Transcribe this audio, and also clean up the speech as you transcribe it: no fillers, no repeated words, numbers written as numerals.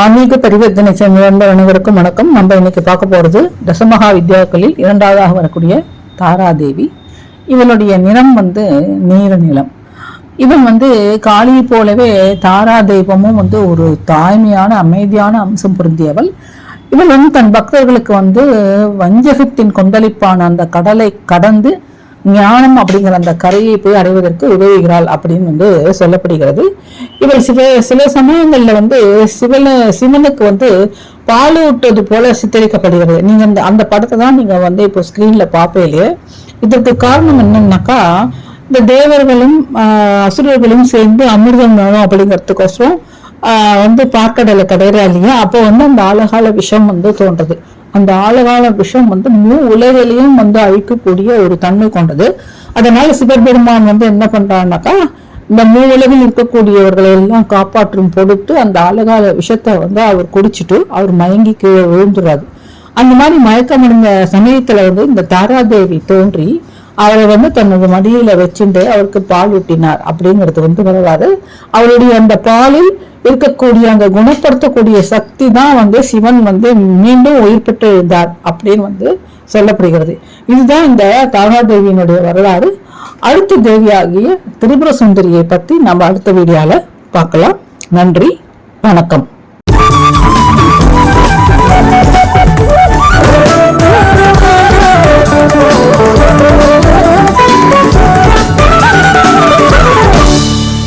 ஆன்மீக பரிவர்த்தனை சேர்ந்த அனைவருக்கும் வணக்கம். நம்ம இன்னைக்கு பார்க்க போறது தசமகா வித்யாக்களில் இரண்டாவதாக வரக்கூடிய தாராதேவி. இவனுடைய நிறம் நீல நிலம். இவன் காளியை போலவே தாரா தெய்வமும் ஒரு தாய்மையான அமைதியான அம்சம் பொருந்தியவள். இவள் தன் பக்தர்களுக்கு வஞ்சகத்தின் கொந்தளிப்பான அந்த கடலை கடந்து ஞானம் அப்படிங்கிற அந்த கரையை போய் அடைவதற்கு உதவுகிறாள் அப்படின்னு சொல்லப்படுகிறது. இவள் சில சமயங்கள்ல சிவனுக்கு பாலூட்டுவது போல சித்தரிக்கப்படுகிறது. நீங்க அந்த படத்தை தான் நீங்க இப்போ ஸ்கிரீன்ல பார்ப்பீங்களே. இதற்கு காரணம் என்னன்னாக்கா, இந்த தேவர்களும் அசுரர்களும் சேர்ந்து அமிர்தம் வேணும் அப்படிங்கிறதுக்கோசரம் பார்க்கடலை கிடையாது இல்லையா. அப்போ அந்த ஆழகால விஷம் தோன்றது. அந்த ஆழகால விஷம் உலகிலையும் அழிக்கக்கூடிய ஒரு தன்மை கொண்டது. அதனால சிவபெருமான் என்ன பண்றான்னாக்கா, இந்த உலகில் இருக்கக்கூடியவர்களை எல்லாம் காப்பாற்றும் பொருட்டு அந்த ஆழகால விஷத்தை அவர் குடிச்சிட்டு அவர் மயங்கி கீழே விழுந்துறாரு. அந்த மாதிரி மயக்கமடைந்த சமயத்துல இந்த தாராதேவி தோன்றி அவரை தனது மடியில வச்சுட்டு அவருக்கு பால் ஊட்டினார் அப்படிங்கிறது வரலாறு. அவருடைய அந்த பாலில் இருக்கக்கூடிய அந்த குணப்படுத்தக்கூடிய சக்தி தான் சிவன் மீண்டும் உயிர் பெற்று இருந்தார் அப்படின்னு சொல்லப்படுகிறது. இதுதான் இந்த தாராதேவியினுடைய வரலாறு. அடுத்த தேவியாகிய திரிபுர சுந்தரியை பத்தி நம்ம அடுத்த வீடியோல பார்க்கலாம். நன்றி, வணக்கம்.